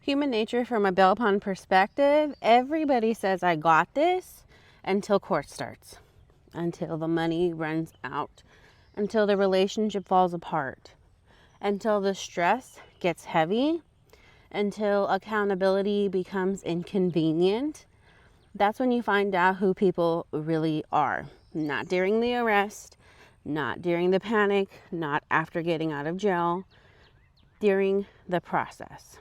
Human nature from a bail bond perspective, everybody says I got this until court starts, until the money runs out, until the relationship falls apart, until the stress gets heavy, until accountability becomes inconvenient. That's when you find out who people really are. Not during the arrest, not during the panic, not after getting out of jail, during the process.